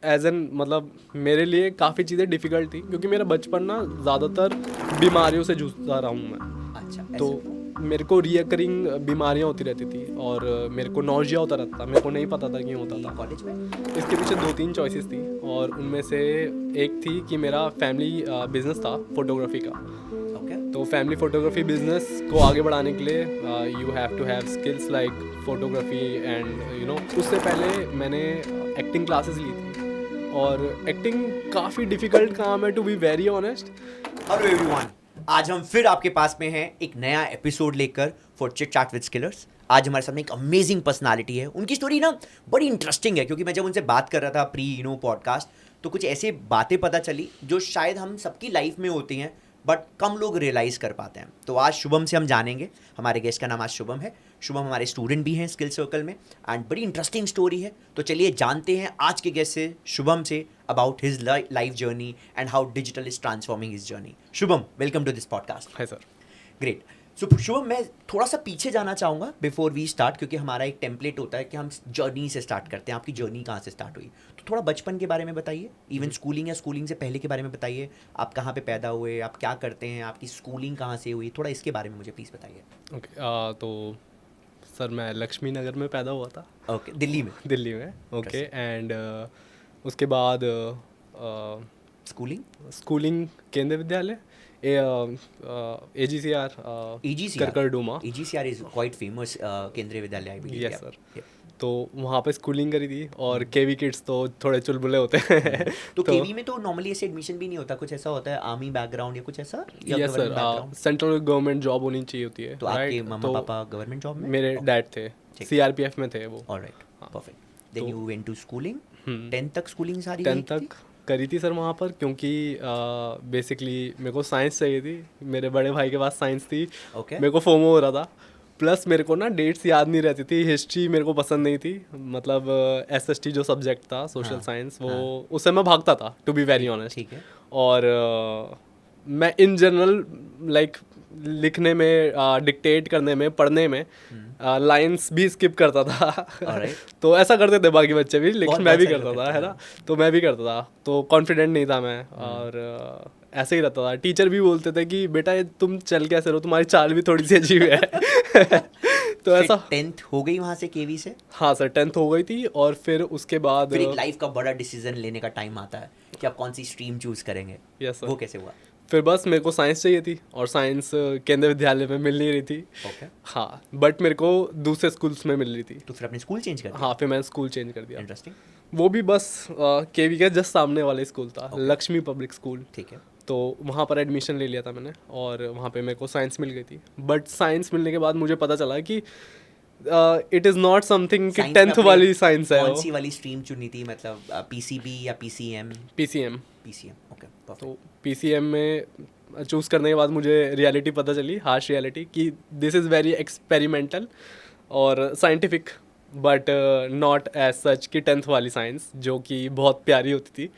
As an मतलब मेरे लिए काफ़ी चीज़ें डिफ़िकल्ट थी क्योंकि मेरा बचपन ना ज़्यादातर बीमारियों से जूझता रहा हूँ मैं। अच्छा, तो ऐसे क्यों? मेरे को रिकरिंग बीमारियाँ होती रहती थी और मेरे को नौजिया होता रहता था, मेरे को नहीं पता था क्यों होता ये था। कॉलेज में? इसके पीछे 2-3 चॉइसेस थी और उनमें से एक थी कि मेरा फैमिली बिजनेस था फोटोग्राफी का। ओके। तो फैमिली फोटोग्राफी बिजनेस को आगे बढ़ाने के लिए you have to have skills like photography and उससे पहले मैंने एक्टिंग क्लासेस ली थी और एक्टिंग काफ़ी डिफ़िकल्ट काम है to be very honest. Hello everyone, आज हम फिर आपके पास में हैं एक नया एपिसोड लेकर फॉर चिट चैट विद स्किलर्स। आज हमारे सामने एक अमेजिंग पर्सनालिटी है। उनकी स्टोरी ना बड़ी इंटरेस्टिंग है, क्योंकि मैं जब उनसे बात कर रहा था प्री पॉडकास्ट, तो कुछ ऐसे बातें पता चली जो शायद हम सबकी लाइफ में होती हैं बट कम लोग रियलाइज़ कर पाते हैं। तो आज शुभम से हम जानेंगे। हमारे गेस्ट का नाम आज शुभम है। शुभम हमारे स्टूडेंट भी हैं स्किल सर्कल में, एंड बड़ी इंटरेस्टिंग स्टोरी है। तो चलिए जानते हैं आज के गेस्ट से, शुभम से, about his life journey and how digital is transforming his journey. Shubham, welcome to this podcast. Hi sir. Great. So Shubham, मैं थोड़ा सा पीछे जाना चाहूँगा बिफोर वी स्टार्ट, क्योंकि हमारा एक टेम्पलेट होता है कि हम जर्नी से स्टार्ट करते हैं। आपकी जर्नी कहाँ से स्टार्ट हुई? तो थोड़ा बचपन के बारे में बताइए, इवन स्कूलिंग या स्कूलिंग से पहले के बारे में बताइए। आप कहाँ पे पैदा हुए, आप क्या करते हैं, आपकी स्कूलिंग कहाँ से हुई, थोड़ा इसके बारे में मुझे प्लीज़ बताइए। ओके तो सर मैं लक्ष्मी नगर में पैदा हुआ था। ओके, दिल्ली में? दिल्ली में। ओके एंड उसके बाद स्कूलिंग? स्कूलिंग केंद्रीय विद्यालय AGCR EGCR? करकरडूमा। EGCR is quite famous केंद्रीय विद्यालय, आई बिलीव। Yes sir. तो वहाँ पे स्कूलिंग करी थी और केवी किड्स तो थोड़े चुलबुले होते हैं तो तो केवी में तो नॉर्मली ऐसे एडमिशन भी नहीं होता, कुछ ऐसा होता है आर्मी बैकग्राउंड या कुछ ऐसा, या yes government sir, background? Central government job होनी चाहिए होती है, तो आपके राइट? मम्मा तो पापा गवर्नमेंट जॉब में? मेरे डैड थे, ठीक। CRPF में थे वो। ऑलराइट, हाँ। परफेक्ट। देन तो you went to schooling. Hmm, 10th तक स्कूलिंग सारी 10th वहीं की थी? तक करी थी सर वहाँ पर, क्योंकि बेसिकली मेरे को साइंस चाहिए थी, मेरे बड़े भाई के पास साइंस थी। ओके। मेरे को फोमो हो रहा था, प्लस मेरे को ना डेट्स याद नहीं रहती थी, हिस्ट्री मेरे को पसंद नहीं थी, मतलब SST जो सब्जेक्ट था सोशल हाँ, साइंस, वो हाँ। उससे मैं भागता था टू बी वेरी ठीक, ऑनेस्ट। ठीक है। और मैं इन जनरल लाइक लिखने में, डिक्टेट करने में, पढ़ने में लाइंस भी स्किप करता था ऑलराइट। तो ऐसा करते थे बाकी बच्चे भी, लेकिन बहुत मैं बहुत भी सारे करता लोग था, करते है हैं, ना? हाँ। तो मैं भी करता था, तो कॉन्फिडेंट नहीं था मैं, और ऐसे ही रहता था। टीचर भी बोलते थे कि बेटा ये तुम चल कैसे रहो, तुम्हारी चाल भी थोड़ी सी अजीब है तो फिर ऐसा। 10th हो गई वहाँ से केवी से? हाँ सर, 10th हो गई थी और फिर उसके बाद फिर एक लाइफ का बड़ा डिसीजन लेने का टाइम आता है कि आप कौन सी स्ट्रीम चूज करेंगे। यस वो सर, कैसे हुआ? फिर बस मेरे को साइंस चाहिए थी और साइंस केंद्रीय विद्यालय में मिल नहीं रही थी। ओके। हाँ, बट मेरे को दूसरे स्कूल्स में मिल रही थी। तो फिर अपने स्कूल चेंज कर हाँ, दिया? फिर मैंने स्कूल चेंज कर दिया। इंटरेस्टिंग। वो भी बस केवी के जस्ट सामने वाले स्कूल था, Okay. Lakshmi public school. ठीक है। तो वहाँ पर एडमिशन ले लिया था मैंने और वहाँ पे मेरे को साइंस मिल गई थी। बट साइंस मिलने के बाद मुझे पता चला कि इट इज़ नॉट समथिंग कि साइंस में 10th आपने वाली साइंस है कौन वो। सी वाली स्ट्रीम चुनी थी, मतलब PCB या PCM? PCM। PCM, ओके, तो परफेक्ट। PCM में चूज़ करने के बाद मुझे रियलिटी पता चली, हार्श रियलिटी, कि दिस इज़ वेरी एक्सपेरिमेंटल और scientific, but not as such कि 10th वाली साइंस जो कि बहुत प्यारी होती थी।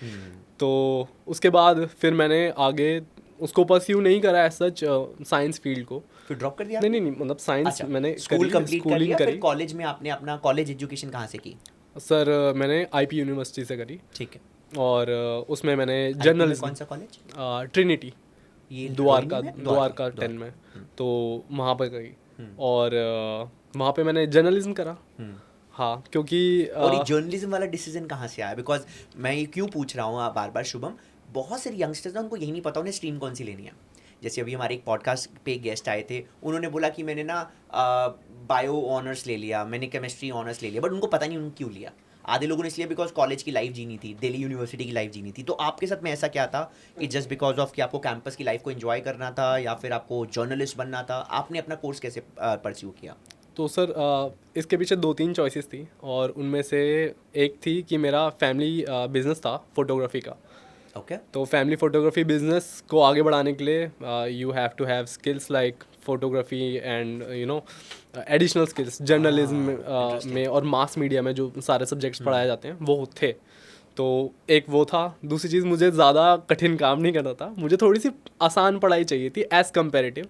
तो उसके बाद फिर मैंने आगे उसको परस्यू नहीं करा एज सच, साइंस फील्ड को। फिर ड्रॉप कर दिया नहीं आपने? नहीं नहीं, मतलब साइंस अच्छा, मैंने स्कूल करी, कंप्लीट कर स्कूलिंग लिया, फिर करी। कॉलेज में आपने अपना कॉलेज एजुकेशन कहाँ से की? सर मैंने IP यूनिवर्सिटी से करी ठीक है। और उसमें मैंने IP में जर्नलिज्म, कौन सा कॉलेज? ट्रिनिटी, ये द्वारका, रोहिणी में? द्वारका 10 द्वारका। में। तो वहाँ पर गई और वहाँ पे मैंने जर्नलिज्म करा। हाँ, क्योंकि और ये जर्नलिज्म वाला डिसीजन कहाँ से आया? बिकॉज मैं ये क्यों पूछ रहा हूँ बार बार शुभम, बहुत सारे यंगस्टर्स हैं उनको यही नहीं पता उन्हें स्ट्रीम कौन सी लेनी है। जैसे अभी हमारे एक पॉडकास्ट पे गेस्ट आए थे, उन्होंने बोला कि मैंने ना बायो ऑनर्स ले लिया, मैंने केमिस्ट्री ऑनर्स ले लिया, बट उनको पता नहीं उन्होंने क्यों लिया। आधे लोगों ने इसलिए बिकॉज कॉलेज की लाइफ जीनी थी, दिल्ली यूनिवर्सिटी की लाइफ जीनी थी। तो आपके साथ में ऐसा क्या था कि जस्ट बिकॉज ऑफ कि आपको कैंपस की लाइफ को एंजॉय करना था, या फिर आपको जर्नलिस्ट बनना था? आपने अपना कोर्स कैसे परस्यू किया? तो सर इसके पीछे 2-3 चॉइसेस थी और उनमें से एक थी कि मेरा फैमिली बिजनेस था फोटोग्राफी का। ओके। तो फैमिली फोटोग्राफी बिजनेस को आगे बढ़ाने के लिए you have to have skills like photography and additional skills journalism interesting. में और मास मीडिया में जो सारे सब्जेक्ट्स पढ़ाए जाते हैं वो थे। तो एक वो था। दूसरी चीज़, मुझे ज़्यादा कठिन काम नहीं करना था, मुझे थोड़ी सी आसान पढ़ाई चाहिए थी एज़ कम्पेरेटिव,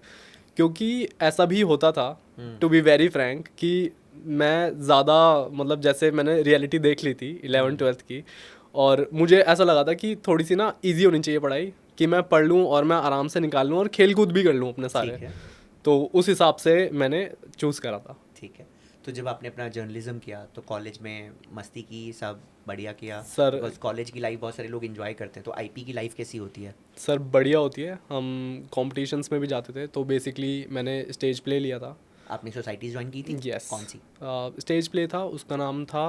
क्योंकि ऐसा भी होता था टू बी वेरी फ्रैंक कि मैं ज़्यादा, मतलब जैसे मैंने रियलिटी देख ली थी 11th 12th की, और मुझे ऐसा लगा था कि थोड़ी सी ना ईजी होनी चाहिए पढ़ाई, कि मैं पढ़ लूँ और मैं आराम से निकाल लूँ और खेल कूद भी कर लूँ अपने सारे। ठीक है। तो उस हिसाब से मैंने चूज़ करा था। ठीक है। तो जब आपने अपना जर्नलिज्म किया तो कॉलेज में मस्ती की, सब बढ़िया किया? सर बिकॉज कॉलेज की लाइफ बहुत सारे लोग एंजॉय करते हैं, तो आईपी की लाइफ कैसी होती है? सर बढ़िया होती है। हम कॉम्पिटिशन्स में भी जाते थे, तो बेसिकली मैंने स्टेज प्ले लिया था। आपने सोसाइटीज ज्वाइन की थी? यस। कौन सी? स्टेज प्ले था, उसका नाम था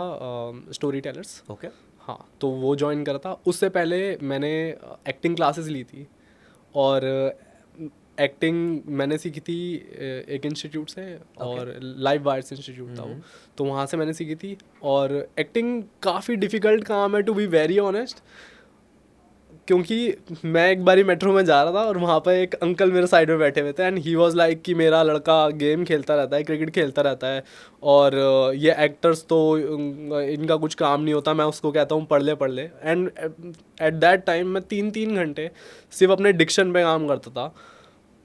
स्टोरी टेलर्स। ओके। हाँ, तो वो ज्वाइन करा था। उससे पहले मैंने एक्टिंग क्लासेस ली थी, और एक्टिंग मैंने सीखी थी एक इंस्टीट्यूट से, और लाइव वायर्स इंस्टीट्यूट था वो, तो वहाँ से मैंने सीखी थी। और एक्टिंग काफ़ी डिफ़िकल्ट काम है, टू बी वेरी ऑनेस्ट, क्योंकि मैं एक बारी मेट्रो में जा रहा था और वहाँ पर एक अंकल मेरे साइड में बैठे हुए थे, एंड ही वाज लाइक कि मेरा लड़का गेम खेलता रहता है, क्रिकेट खेलता रहता है, और ये एक्टर्स तो इनका कुछ काम नहीं होता। मैं उसको कहता हूँ पढ़ ले। एंड एट दैट टाइम मैं 3 घंटे सिर्फ अपने डिक्शन पे काम करता था,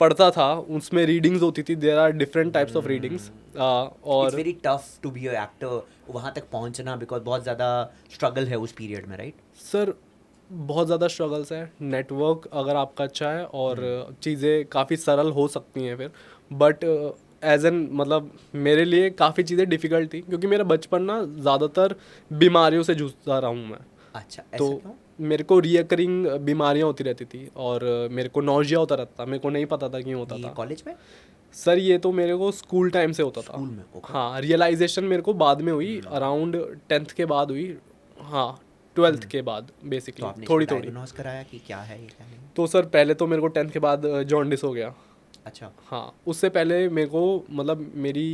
पढ़ता था। उसमें रीडिंग्स होती थी, there are different types of readings. It's और very tough to be a actor, वहाँ तक पहुँचना, बिकॉज बहुत ज़्यादा स्ट्रगल है उस पीरियड में, राइट? सर बहुत ज़्यादा स्ट्रगल्स है। नेटवर्क अगर आपका अच्छा है और चीज़ें काफ़ी सरल हो सकती हैं फिर, बट एज एन मतलब मेरे लिए काफ़ी चीज़ें डिफ़िकल्ट थी, क्योंकि मेरा बचपन ना ज़्यादातर बीमारियों से जूझता रहा हूँ मैं। अच्छा, ऐसा तो क्यों? मेरे को रिकरिंग बीमारियाँ होती रहती थी, और मेरे को नौजिया होता रहता था। मेरे को नहीं पता था क्यों होता ये था। कॉलेज में? सर ये तो मेरे को स्कूल टाइम से होता था। स्कूल में? ओके। हाँ, रियलाइजेशन मेरे को बाद में हुई, अराउंड 10th के बाद हुई। हाँ, 12th के बाद तो बेसिकली आपने थोड़ी इसको थोड़ी। डायग्नोज कराया कि क्या है ये, क्या नहीं? तो सर पहले तो मेरे को 10th के बाद जॉन्डिस हो गया। अच्छा। हाँ, उससे पहले मेरे को मतलब मेरी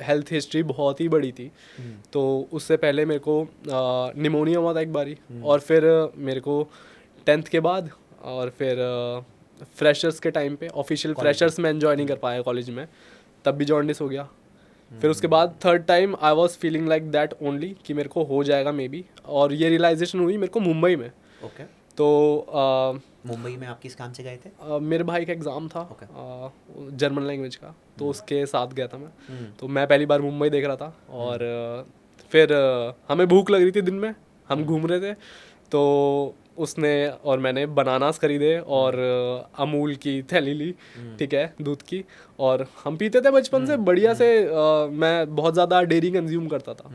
हेल्थ हिस्ट्री बहुत ही बड़ी थी। तो उससे पहले मेरे को निमोनिया हुआ था एक बारी, और फिर मेरे को 10th के बाद, और फिर फ्रेशर्स के टाइम पे, ऑफिशियल कॉलेज में? फ्रेशर्स में एंजॉय नहीं कर पाया कॉलेज में, तब भी जॉन्डिस हो गया। फिर उसके बाद third time I was feeling like that only कि मेरे को हो जाएगा मे बी, और ये रियलाइजेशन हुई मेरे को मुंबई में। ओके। तो मुंबई में आप किस काम से गए थे? मेरे भाई का एग्ज़ाम था Okay. जर्मन लैंग्वेज का, तो उसके साथ गया था मैं। हम्म। तो मैं पहली बार मुंबई देख रहा था, और फिर हमें भूख लग रही थी दिन में, हम घूम रहे थे, तो उसने और मैंने बनानास खरीदे और अमूल की थैली ली, ठीक है, दूध की, और हम पीते थे बचपन से बढ़िया से। मैं बहुत ज़्यादा डेयरी कंज्यूम करता था,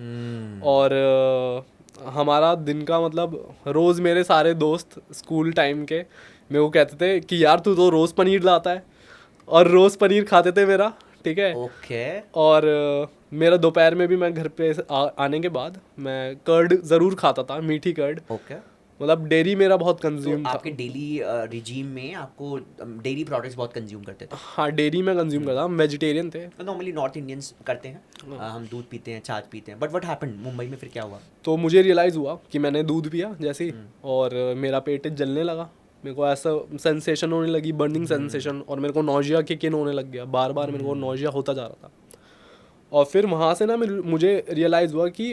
और हमारा दिन का मतलब रोज़ मेरे सारे दोस्त स्कूल टाइम के मेरे को कहते थे कि यार तू तो रोज़ पनीर लाता है, और रोज़ पनीर खाते थे मेरा, ठीक है। ओके। और मेरा दोपहर में भी मैं घर पे आने के बाद मैं कर्ड ज़रूर खाता था, मीठी कर्ड। ओके। मतलब डेयरी मेरा बहुत तो कंज्यूम था। आपके डेली रिजीम में आपको डेयरी प्रोडक्ट्स बहुत कंज्यूम करते थे? हाँ, डेयरी में कंज्यूम करता, हम वेजिटेरियन थे। नॉर्मली नॉर्थ इंडियंस करते हैं, हम दूध पीते हैं, छाछ पीते हैं, बट व्हाट हैपेंड मुंबई में? फिर क्या हुआ? तो मुझे रियलाइज़ हुआ कि मैंने दूध पिया जैसे ही, और मेरा पेट जलने लगा, मेरे को ऐसा सेंसेशन होने लगी, बर्निंग सेंसेशन, और मेरे को नौजिया किक इन होने लग गया, बार बार मेरे को नौजिया होता जा रहा था। और फिर वहाँ से ना मुझे रियलाइज़ हुआ कि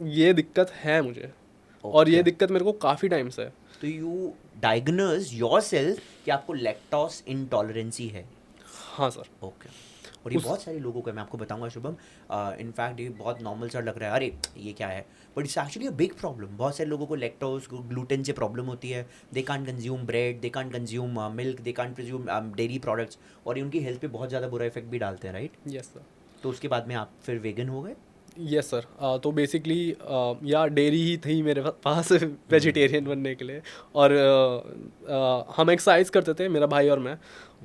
ये दिक्कत है मुझे, और ये दिक्कत मेरे को काफ़ी टाइम से है। तो यू डायग्नोज योरसेल्फ कि आपको लैक्टोज इंटॉलरेंसी है? हाँ सर। ओके। और ये बहुत सारे लोगों को है, मैं आपको बताऊंगा शुभम। इनफैक्ट ये बहुत नॉर्मल सा लग रहा है, अरे ये क्या है, but it's actually a big problem. बहुत सारे लोगों को लैक्टोज, ग्लूटेन से प्रॉब्लम होती है। They can't consume bread, they can't consume milk, they can't consume dairy products, और ये उनकी हेल्थ पे बहुत ज़्यादा बुरा इफेक्ट भी डालते हैं, राइट? Yes sir. तो उसके बाद में आप फिर वेगन हो गए? Yes sir. तो बेसिकली या डेयरी ही थी मेरे पास वेजिटेरियन बनने के लिए, और हम एक्सरसाइज करते थे मेरा भाई और मैं,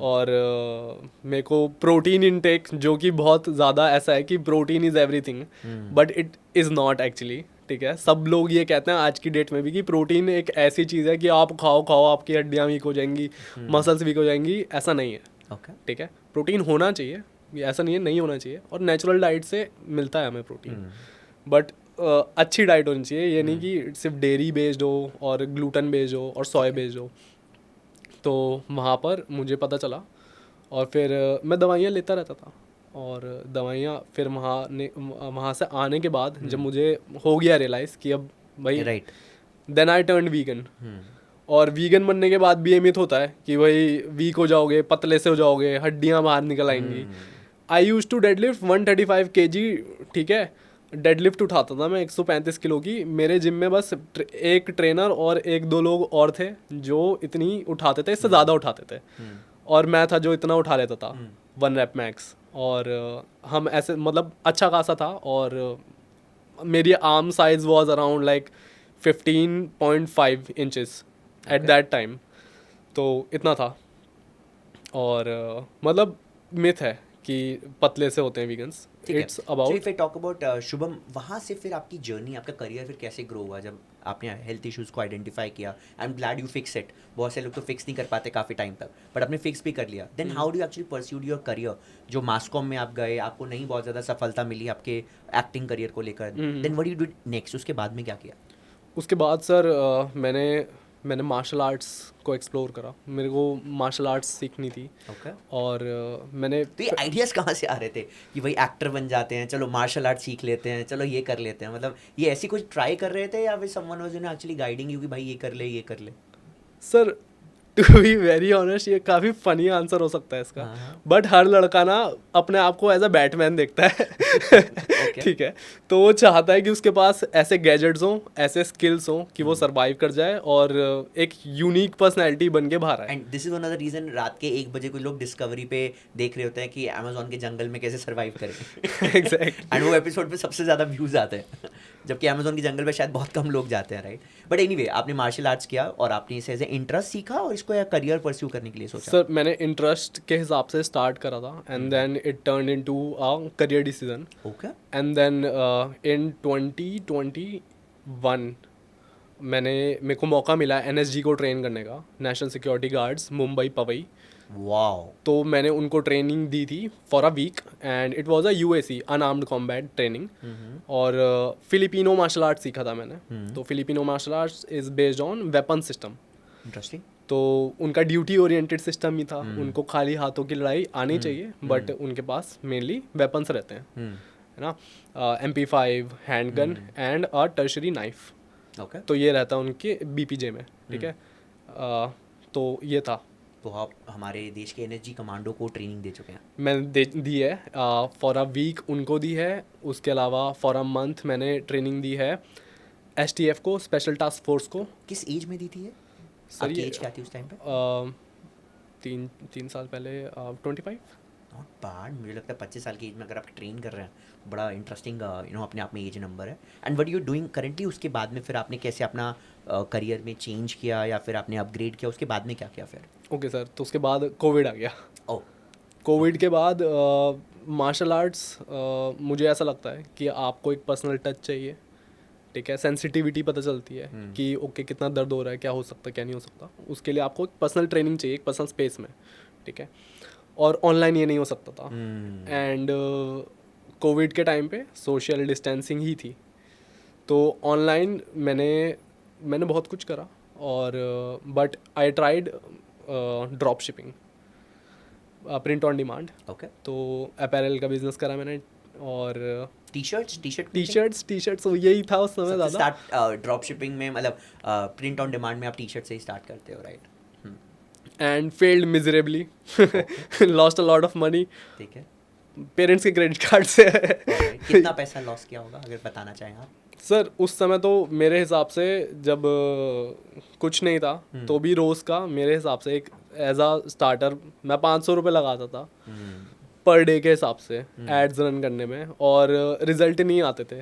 और मेरे को प्रोटीन इनटेक, जो कि बहुत ज़्यादा ऐसा है कि protein is everything, but it is not actually, ठीक है। सब लोग ये कहते हैं आज की डेट में भी कि प्रोटीन एक ऐसी चीज़ है कि आप खाओ खाओ आपकी हड्डियाँ वीक हो जाएंगी, मसल्स वीक हो जाएंगी, ऐसा नहीं है। ओके। ठीक है, प्रोटीन होना चाहिए, ये ऐसा नहीं है नहीं होना चाहिए, और नेचुरल डाइट से मिलता है हमें प्रोटीन, बट अच्छी डाइट होनी चाहिए। ये नहीं कि सिर्फ डेयरी बेस्ड हो और ग्लूटन बेस्ड हो और सोया बेस्ड हो। तो वहाँ पर मुझे पता चला, और फिर मैं दवाइयाँ लेता रहता था, और दवाइयाँ फिर वहाँ से आने के बाद जब मुझे हो गया रियलाइज़ कि अब भाई, right, then I turn vegan. और वीगन बनने के बाद भी ये मिथ होता है कि भाई वीक हो जाओगे, पतले से हो जाओगे, हड्डियाँ बाहर निकल आएंगी। आई यूज टू डेडलिफ्ट 135 kg, ठीक है, डेडलिफ्ट उठाता था मैं 135 किलो की। मेरे जिम में बस एक ट्रेनर और एक दो लोग और थे जो इतनी उठाते थे, इससे ज़्यादा उठाते थे, और मैं था जो इतना उठा लेता था 1 रैप मैक्स। और हम ऐसे मतलब अच्छा खासा था, और मेरी arm size was around like 15.5 inches at that time, तो इतना था। और मतलब मिथ है कि पतले से होते हैं वीगन्स, ठीक है। It's so about. If I talk about Shubham, वहाँ से फिर आपकी जर्नी, आपका करियर फिर कैसे ग्रो हुआ जब आपने हेल्थ इश्यूज़ को आइडेंटिफाई किया? I am glad you fix it. बहुत से लोग तो फिक्स नहीं कर पाते काफ़ी टाइम तक, बट आपने फिक्स भी कर लिया। Then how do you actually pursued your career? जो मास कॉम में आप गए, आपको नहीं बहुत ज़्यादा सफलता मिली आपके एक्टिंग करियर को लेकर, then what you did next? उसके बाद में क्या किया? उसके बाद सर मैंने मार्शल आर्ट्स को एक्सप्लोर करा। मेरे को मार्शल आर्ट्स सीखनी थी, ओके। और मैंने तो ये आइडियाज़ कहाँ से आ रहे थे कि भाई एक्टर बन जाते हैं, चलो मार्शल आर्ट सीख लेते हैं, चलो ये कर लेते हैं? मतलब ये ऐसी कुछ ट्राई कर रहे थे या फिर someone was actually guiding you कि भाई ये कर ले, ये कर ले? Sir to be very honest ये काफ़ी फनी आंसर हो सकता है इसका, हाँ, हाँ। बट हर लड़का ना अपने आप को एज अ बैटमैन देखता है ओके। ठीक है, तो वो चाहता है कि उसके पास ऐसे गैजेट्स हों, ऐसे स्किल्स हों कि वो सरवाइव कर जाए और एक यूनिक पर्सनैलिटी बन के बाहर आए। And this is one of the reason रात के 1 बजे कोई लोग डिस्कवरी पे देख रहे होते हैं कि अमेजोन के जंगल में कैसे सर्वाइव करें। एग्जैक्टली। एंड वो एपिसोड पे सबसे ज़्यादा व्यूज़ आते हैं, जबकि अमेजोन के जंगल में शायद बहुत कम लोग जाते हैं, राइट? बट एनीवे, आपने मार्शल आर्ट्स किया और आपने इसे एज ए इंटरेस्ट सीखा और इसको या करियर परस्यू करने के लिए सोचा? सर मैंने इंटरेस्ट के हिसाब से स्टार्ट करा था, and then it turn into a career decision. Okay. And then in 2021 मेरे को मौका मिला एनएसजी को ट्रेन करने का, national security guards, Mumbai Powai. Wow. तो मैंने उनको ट्रेनिंग दी थी for a week, and it was a UAC unarmed combat training. और फिलिपिनो मार्शल आर्ट सीखा था मैंने। तो Filipino martial arts is based on weapon system. Interesting. तो उनका ड्यूटी ओरिएंटेड सिस्टम ही था। उनको खाली हाथों की लड़ाई आनी चाहिए, बट उनके पास मेनली वेपन्स रहते हैं, है ना, MP5, handgun and a tertiary knife. Okay. तो ये रहता है उनके बीपीजे में, ठीक है। तो ये था। तो आप हमारे देश के एनएसजी कमांडो को ट्रेनिंग दे चुके हैं? मैंने दी है फॉर अ वीक, उनको दी है। उसके अलावा फॉर अ मंथ मैंने ट्रेनिंग दी है STF को, स्पेशल टास्क फोर्स को। किस एज में दी थी ये? सर आपकी ये एज क्या थी उस टाइम पे? तीन साल पहले 25। Not bad. मुझे लगता है 25 साल की एज में अगर आप ट्रेन कर रहे हैं, बड़ा इंटरेस्टिंग अपने आप में एज नंबर है। And what you doing currently? उसके बाद में फिर आपने कैसे अपना करियर में चेंज किया या फिर आपने अपग्रेड किया? उसके बाद में क्या किया फिर? ओके सर, तो उसके बाद कोविड आ गया। ओ। कोविड के बाद मार्शल आर्ट्स, मुझे ऐसा लगता है कि आपको एक पर्सनल टच चाहिए, ठीक है, सेंसिटिविटी पता चलती है कि ओके कितना दर्द हो रहा है, क्या हो सकता है, क्या नहीं हो सकता। उसके लिए आपको एक पर्सनल ट्रेनिंग चाहिए, एक पर्सनल स्पेस में, ठीक है। और ऑनलाइन ये नहीं हो सकता था। एंड कोविड के टाइम पे सोशल डिस्टेंसिंग ही थी, तो ऑनलाइन मैंने बहुत कुछ करा। और but I tried drop shipping, print on demand. Okay. तो अपैरल का बिजनेस करा मैंने, और टी शर्ट्स टी शर्ट्स यही था उस समय ज़्यादा। स्टार्ट ड्रॉप शिपिंग में, मतलब प्रिंट ऑन डिमांड में आप टी शर्ट से ही स्टार्ट करते हो, right? And failed miserably, lost a lot of money ठीक है। पेरेंट्स के क्रेडिट कार्ड से Alright. कितना पैसा लॉस किया होगा अगर बताना चाहें आप? सर उस समय तो मेरे हिसाब से जब कुछ नहीं था, तो भी रोज़ का मेरे हिसाब से एक एज अ स्टार्टर मैं 500 रुपये लगाता था पर डे के हिसाब से एड्स रन करने में, और रिजल्ट नहीं आते थे।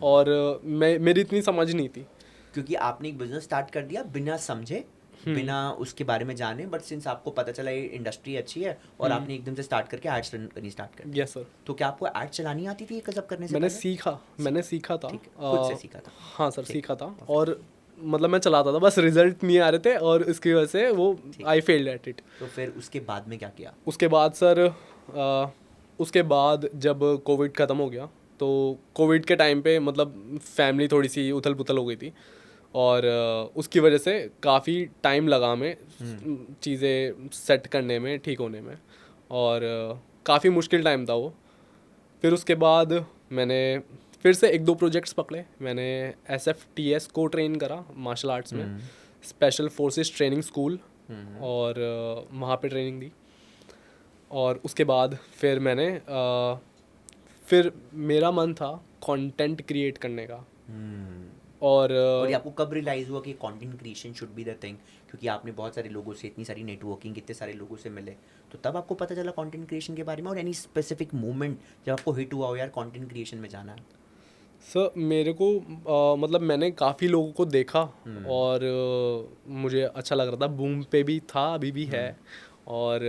और मेरी इतनी समझ नहीं थी। क्योंकि आपने एक बिजनेस स्टार्ट कर दिया बिना समझे, बिना उसके बारे में जाने, बट सिंस आपको पता चला ये इंडस्ट्री अच्छी है और आपने एकदम से स्टार्ट करके एड्स रन करनी स्टार्ट कर दी। Yes sir. तो क्या आपको एड चलानी आती थी ये सब करने से मैंने पहले? मैंने सीखा था। ठीक है, खुद से सीखा था? हाँ सर, सीखा था। और मतलब मैं चलाता था, बस रिजल्ट नहीं आ रहे थे, और इसकी वजह से वो आई फेल्ड एट इट। तो फिर उसके बाद में क्या किया? उसके बाद सर उसके बाद जब कोविड ख़त्म हो गया, तो कोविड के टाइम पे मतलब फैमिली थोड़ी सी उथल पुथल हो गई थी, और उसकी वजह से काफ़ी टाइम लगा हमें चीज़ें सेट करने में, ठीक होने में, और काफ़ी मुश्किल टाइम था वो। फिर उसके बाद मैंने फिर से 1-2 प्रोजेक्ट्स पकड़े। मैंने SFTS को ट्रेन करा मार्शल आर्ट्स में, स्पेशल फोर्सेस ट्रेनिंग स्कूल, और वहाँ पे ट्रेनिंग दी। और उसके बाद फिर मैंने फिर मेरा मन था कंटेंट क्रिएट करने का। और और ये आपको कब रियलाइज हुआ कि content creation should be the thing? क्योंकि आपने बहुत सारे लोगों से, इतनी सारी नेटवर्किंग, इतने सारे लोगों से मिले, तो तब आपको पता चला कंटेंट क्रिएशन के बारे में? और एनी स्पेसिफिक मोमेंट जब आपको हिट हुआ हो यार कंटेंट क्रिएशन में जाना है? सर मेरे को मतलब मैंने काफ़ी लोगों को देखा और मुझे अच्छा लग रहा था, बूम पे भी था, अभी भी है। और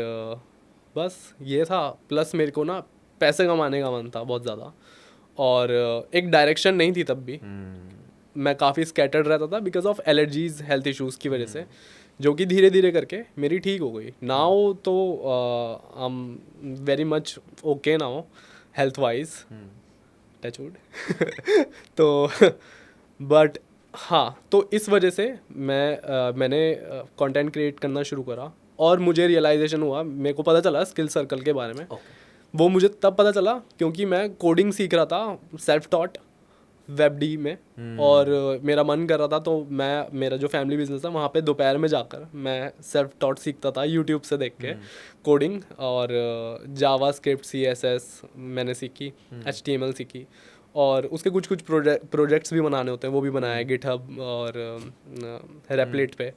बस ये था, प्लस मेरे को ना पैसे कमाने का मन था बहुत ज़्यादा, और एक डायरेक्शन नहीं थी तब भी। मैं काफ़ी स्कैटर्ड रहता था because of allergies, health issues की वजह से, जो कि धीरे धीरे करके मेरी ठीक हो गई। नाउ तो I am very much okay now health wise, touch wood. तो बट हाँ, तो इस वजह से मैंने कंटेंट क्रिएट करना शुरू करा, और मुझे रियलाइजेशन हुआ, मेरे को पता चला स्किल सर्कल के बारे में। वो मुझे तब पता चला क्योंकि मैं कोडिंग सीख रहा था सेल्फ टॉट वेबडी में, और मेरा मन कर रहा था, तो मेरा जो फैमिली बिजनेस है वहाँ पे दोपहर में जाकर मैं सेल्फ टॉट सीखता था यूट्यूब से देख के कोडिंग, और जावा स्क्रिप्ट, CSS मैंने सीखी, HTML सीखी, और उसके कुछ कुछ प्रोजेक्ट्स भी बनाने होते हैं, वो भी बनाए गिटहब और रेपलेट पे।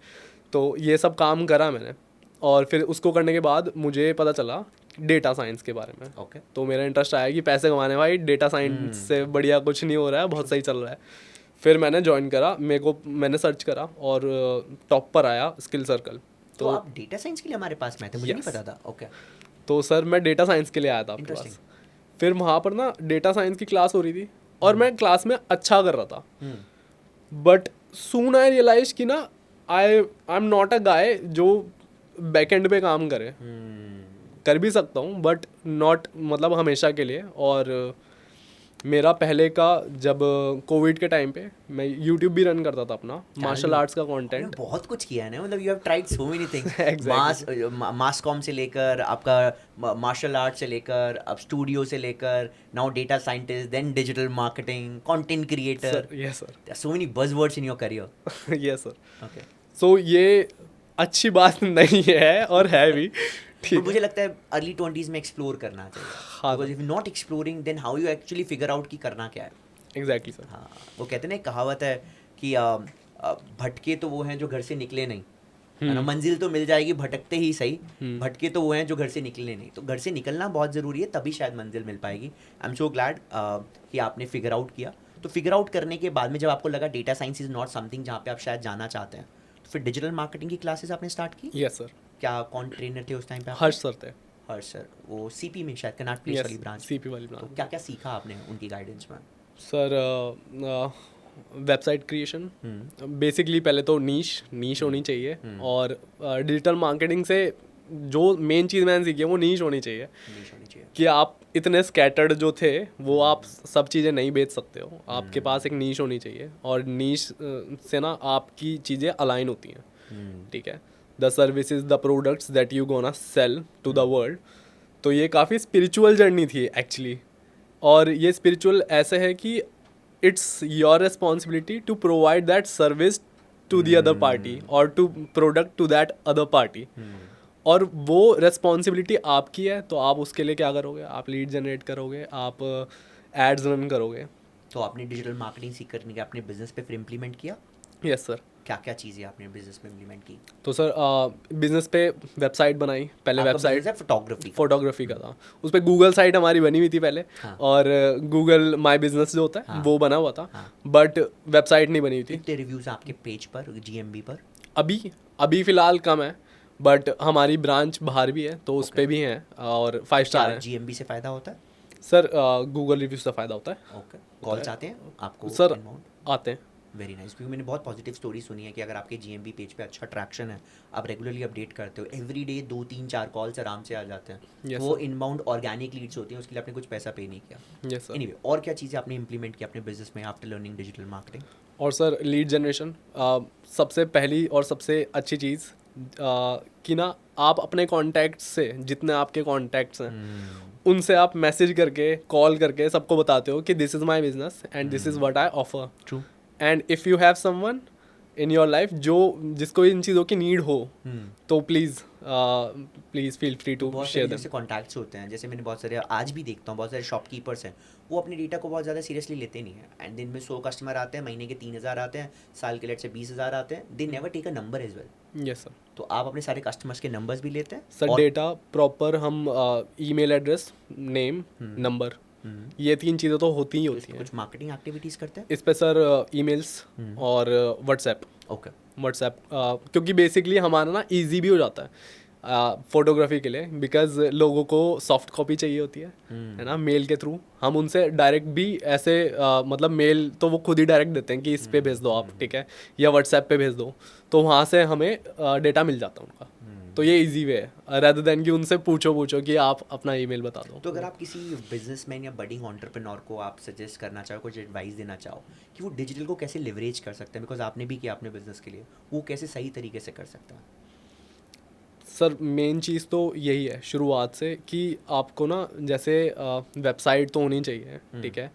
तो ये सब काम करा मैंने, और फिर उसको करने के बाद मुझे पता चला डेटा साइंस के बारे में। तो मेरा इंटरेस्ट आया कि पैसे कमाने, भाई डेटा साइंस से बढ़िया कुछ नहीं हो रहा है, बहुत सही चल रहा है। फिर मैंने ज्वाइन करा, मैंने सर्च करा और टॉप पर आया स्किल सर्कल। तो आप डेटा साइंस के लिए हमारे पास में थे? मुझे नहीं पता था। ओके। तो सर मैं डेटा साइंस के लिए आया था आपके पास। फिर वहाँ पर ना डेटा साइंस की क्लास हो रही थी, और मैं क्लास में अच्छा कर रहा था, बट सून आई रियलाइज कि ना आई एम नॉट अ गाय जो बैकएंड पे काम करे। कर भी सकता हूँ बट नॉट, मतलब हमेशा के लिए। और मेरा पहले का, जब कोविड के टाइम पे मैं यूट्यूब भी रन करता था अपना मार्शल आर्ट्स का कंटेंट। बहुत कुछ किया है ना, मतलब you have tried so many things. Exactly. Mass com से लेकर आपका मार्शल आर्ट से लेकर, अब स्टूडियो से लेकर, now data scientist, then digital marketing, content creator. Yes sir, so many buzzwords in your career. Yes sir. Okay. So ये अच्छी बात नहीं है, और है भी ठीक। मुझे लगता है अर्ली 20s में एक्सप्लोर करना चाहिए, because if not exploring then how you actually figure out कि करना क्या है। Exactly sir. हाँ, वो कहते हैं ना, एक कहावत है कि भटके तो वो हैं जो घर से निकले नहीं, है ना। मंजिल तो मिल जाएगी भटकते ही सही, भटके तो वो हैं जो घर से निकले नहीं। तो घर से निकलना बहुत ज़रूरी है, तभी शायद मंजिल मिल पाएगी। आई एम सो ग्लैड कि आपने फिगर आउट किया। तो फिगर आउट करने के बाद में जब आपको लगा data science is not something जहाँ पे आप शायद जाना चाहते हैं, तो फिर डिजिटल मार्केटिंग की क्लासेस आपने स्टार्ट की? Yes sir. क्या कौन ट्रेनर थे उस टाइम पे? हर्ष सर थे। हर्ष सर, वो सीपी में शायद कनाट प्लेस वाली ब्रांच, सीपी वाली ब्रांच। तो क्या क्या सीखा आपने उनकी गाइडेंस में? सर वेबसाइट क्रिएशन बेसिकली, पहले तो नीश होनी चाहिए, और डिजिटल मार्केटिंग से जो मेन चीज़ मैंने सीखी है वो नीश होनी चाहिए। कि आप इतने स्कैटर्ड जो थे वो आप सब चीज़ें नहीं बेच सकते हो, आपके पास एक नीश होनी चाहिए, और नीश से ना आपकी चीज़ें अलाइन होती हैं। ठीक है, the services, the products that you gonna sell to the world. तो ये काफ़ी स्पिरिचुअल जर्नी थी एक्चुअली, और ये स्पिरिचुअल ऐसे है कि it's your responsibility to provide that service to the other party, और to product to that other party. और वो रिस्पॉन्सिबिलिटी आपकी है, तो आप उसके लिए क्या करोगे? आप लीड जनरेट करोगे, आप एड्स रन करोगे। तो आपने डिजिटल मार्केटिंग सीख करके अपने बिजनेस पे फिर इम्प्लीमेंट किया? Yes sir. क्या क्या चीज़ें आपने बिजनेस में इम्प्लीमेंट की? तो सर बिजनेस पे वेबसाइट बनाई पहले। वेबसाइट फोटोग्राफी का था, उस पर गूगल साइट हमारी बनी हुई थी पहले। हाँ। और गूगल माई बिजनेस जो होता है, हाँ, वो बना हुआ था। हाँ। बट वेबसाइट नहीं बनी हुई थी। कितने रिव्यूज़ आपके पेज पर, GMB पर? अभी फ़िलहाल कम है, बट हमारी ब्रांच बाहर भी है, तो उस पर भी हैं, और 5 स्टार है। GMB से फ़ायदा होता है सर? गूगल रिव्यू से फ़ायदा होता है। ओके। कॉल्स आते हैं आपको? सर आते हैं। वेरी नाइस, क्योंकि मैंने बहुत पॉजिटिव स्टोरी सुनी है कि अगर आपके GMB पेज पे अच्छा ट्रैक्शन है, आप रेगुलरली अपडेट करते हो, एवरी डे 2-3-4 कॉल्स आराम से आ जाते हैं। yes, वो इनबाउंड ऑर्गेनिक लीड्स होती हैं, उसके लिए आपने कुछ पैसा पे नहीं किया। yes, एनीवे, और क्या चीज़ें आपने इंप्लीमेंट की अपने बिजनेस में आफ्टर लर्निंग डिजिटल मार्केटिंग? और सर लीड जनरेशन सबसे पहली और सबसे अच्छी चीज़, कि ना आप अपने कॉन्टैक्ट्स से, जितने आपके कॉन्टैक्ट्स हैं उनसे आप मैसेज करके, कॉल करके सबको बताते हो कि this is my business and this is what I offer. True. And if you have someone in your life जो जिसको इन चीज़ों की नीड हो, तो प्लीज़ फील फ्री टू बहुत शेयर सारे देम. जैसे कॉन्टैक्ट्स होते हैं, जैसे मैंने बहुत सारे आज भी देखता हूँ, बहुत सारे शॉपकीपर्स हैं, वो अपने डेटा को बहुत ज़्यादा सीरियसली लेते नहीं हैं. एंड दिन में 100 कस्टमर आते हैं, महीने के 3,000 आते हैं, साल के लेट से 20,000 आते हैं. They never take a number as well. Yes sir. तो आप अपने सारे कस्टमर्स के नंबर्स भी लेते हैं सर और डेटा प्रॉपर हम ईमेल एड्रेस, नेम, नंबर, ये 3 चीज़ें तो होती ही होती हैं. कुछ मार्केटिंग एक्टिविटीज़ करते हैं. इस पे सर ईमेल्स और व्हाट्सएप. ओके. व्हाट्सएप क्योंकि बेसिकली हमारा ना इजी भी हो जाता है फोटोग्राफी के लिए, बिकॉज लोगों को सॉफ्ट कॉपी चाहिए होती है ना, मेल के थ्रू. हम उनसे डायरेक्ट भी ऐसे मतलब मेल तो वो खुद ही डायरेक्ट देते हैं कि इस पे भेज दो आप, ठीक है, या व्हाट्सएप पे भेज दो, तो वहाँ से हमें डेटा मिल जाता है उनका. तो ये इजी वे है रेदर देन कि उनसे पूछो कि आप अपना ईमेल बता दो. तो अगर आप किसी बिजनेसमैन या बडिंग एंटरप्रेन्योर को आप सजेस्ट करना चाहो, कुछ एडवाइस देना चाहो कि वो डिजिटल को कैसे लिवरेज कर सकते हैं, बिकॉज आपने भी किया अपने बिजनेस के लिए, वो कैसे सही तरीके से कर सकता है? सर मेन चीज़ तो यही है शुरुआत से कि आपको ना जैसे वेबसाइट तो होनी चाहिए, ठीक है,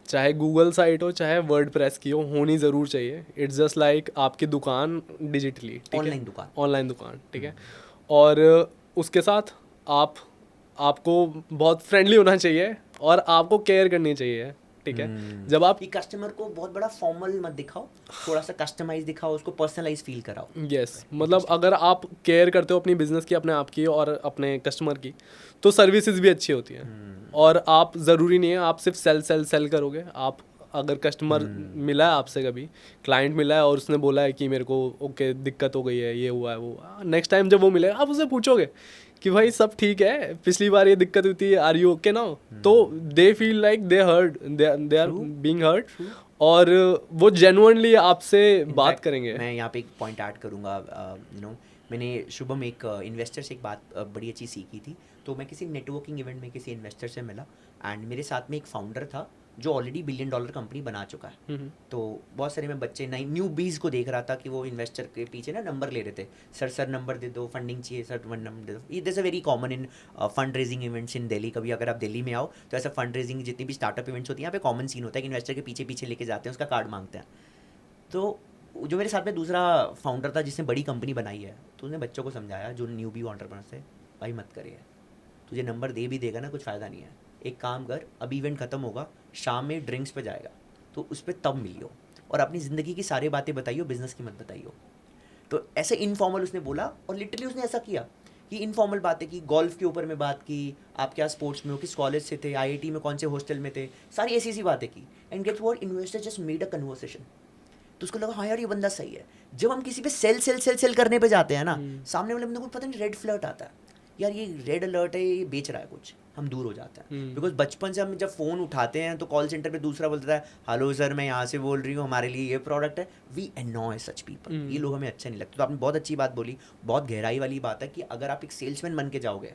चाहे गूगल साइट हो चाहे वर्डप्रेस की हो, होनी ज़रूर चाहिए. इट्स जस्ट लाइक आपकी दुकान डिजिटली, ठीक है, ऑनलाइन दुकान, ठीक है. और उसके साथ आपको बहुत फ्रेंडली होना चाहिए और आपको केयर करनी चाहिए, ठीक है. जब आप कस्टमर को बहुत बड़ा फॉर्मल मत दिखाओ, थोड़ा सा कस्टमाइज दिखाओ, उसको पर्सनलाइज फील कराओ. यस मतलब अगर आप केयर करते हो अपनी बिजनेस की, अपने आप की और अपने कस्टमर की, तो सर्विसेज भी अच्छी होती हैं. और आप ज़रूरी नहीं है आप सिर्फ सेल करोगे. आप अगर कस्टमर मिला है आपसे, कभी क्लाइंट मिला है और उसने बोला है कि मेरे को ओके दिक्कत हो गई है, ये हुआ है, वो, नेक्स्ट टाइम जब वो मिलेगा आप उसे पूछोगे कि भाई सब ठीक है, पिछली बार ये दिक्कत हुई थी, आर यू ओके नाउ. तो they feel like they are being heard और वो जेन्युइनली आपसे बात करेंगे. मैं यहाँ पे एक पॉइंट ऐड करूँगा. मैंने शुभम एक इन्वेस्टर से एक बात बड़ी अच्छी सीखी थी. तो मैं किसी नेटवर्किंग इवेंट में किसी इन्वेस्टर से मिला एंड मेरे साथ में एक फाउंडर था जो ऑलरेडी $1 बिलियन कंपनी बना चुका है. तो बहुत सारे मैं बच्चे नई न्यू बीज को देख रहा था कि वो इन्वेस्टर के पीछे ना नंबर ले रहे थे. सर नंबर दे दो, फंडिंग चाहिए सर, नंबर दे दो. It is a very common in fund raising events in Delhi. कभी अगर आप दिल्ली में आओ तो ऐसा फंड रेजिंग जितनी भी स्टार्टअप इवेंट्स होती हैं यहाँ पे कॉमन सीन होता है कि इन्वेस्टर के पीछे लेके जाते हैं, उसका कार्ड मांगते हैं. तो जो मेरे साथ में दूसरा फाउंडर था जिसने बड़ी कंपनी बनाई है, तो उसने बच्चों को समझाया जो न्यू बी एंटरप्रेन्योर से, भाई मत करिए, तुझे नंबर दे भी देगा ना कुछ फ़ायदा नहीं है. एक काम कर, अभी इवेंट ख़त्म होगा, शाम में ड्रिंक्स पे जाएगा तो उस पर तब मिलियो और अपनी ज़िंदगी की सारी बातें बताइयो, बिजनेस की मत बताइयो. तो ऐसे इनफॉर्मल उसने बोला और लिटरली उसने ऐसा किया कि इनफॉर्मल बातें की, गोल्फ के ऊपर में बात की, आप क्या स्पोर्ट्स में हो, किस कॉलेज से थे, IIT में कौन से हॉस्टल में थे, सारी ऐसी बातें की. And get what, investor just made a conversation. तो उसको लगा हाँ यार ये बंदा सही है. जब हम किसी पे सेल करने पे जाते हैं ना, सामने वाले बंदे को पता नहीं रेड फ्लर्ट आता है, यार ये रेड अलर्ट है, ये बेच रहा है कुछ, हम दूर हो जाते हैं. बिकॉज बचपन से हम जब फ़ोन उठाते हैं तो कॉल सेंटर पे दूसरा बोलता है हेलो सर मैं यहाँ से बोल रही हूँ, हमारे लिए ये प्रोडक्ट है. We annoy such people. ये लोग हमें अच्छे नहीं लगते. तो आपने बहुत अच्छी बात बोली, बहुत गहराई वाली बात है कि अगर आप एक सेल्समैन बन के जाओगे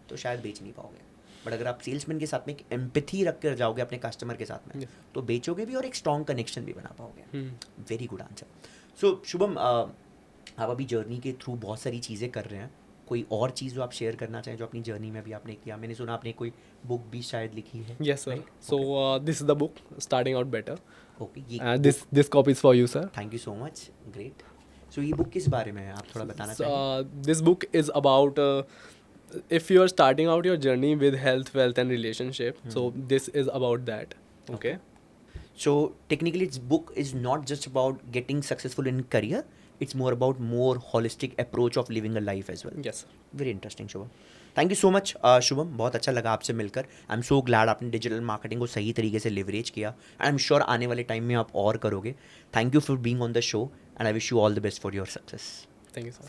तो शायद बेच नहीं पाओगे, बट अगर आप सेल्समैन के साथ में एक एम्पैथी रख कर जाओगे अपने कस्टमर के साथ में, तो बेचोगे भी और एक स्ट्रॉन्ग कनेक्शन भी बना पाओगे. Very good answer. So Shubham, आप अभी जर्नी के थ्रू बहुत सारी चीज़ें कर रहे हैं. कोई और चीज़ जो आप शेयर करना चाहें जो अपनी जर्नी में भी आपने किया? मैंने सुना आपने कोई बुक भी शायद लिखी है. Yes sir. So this is the book starting out better. Okay, this copy is for you sir. Thank you so much. Great. So ये बुक किस बारे में है, आप थोड़ा बताना चाहिए? This book is about if you are starting out your journey with health, wealth and relationship, so this is about that. Okay. So technically this book is not just about getting successful in career, it's more about more holistic approach of living a life as well. Yes sir. Very interesting Shubham. Thank you so much Shubham, बहुत अच्छा लगा आपसे मिलकर. I am so glad आपने digital marketing को सही तरीके से लिवरेज किया. आई एम श्योर आने वाले टाइम में आप और करोगे. Thank you for being on the show and I wish you all the best for your success. Thank you sir.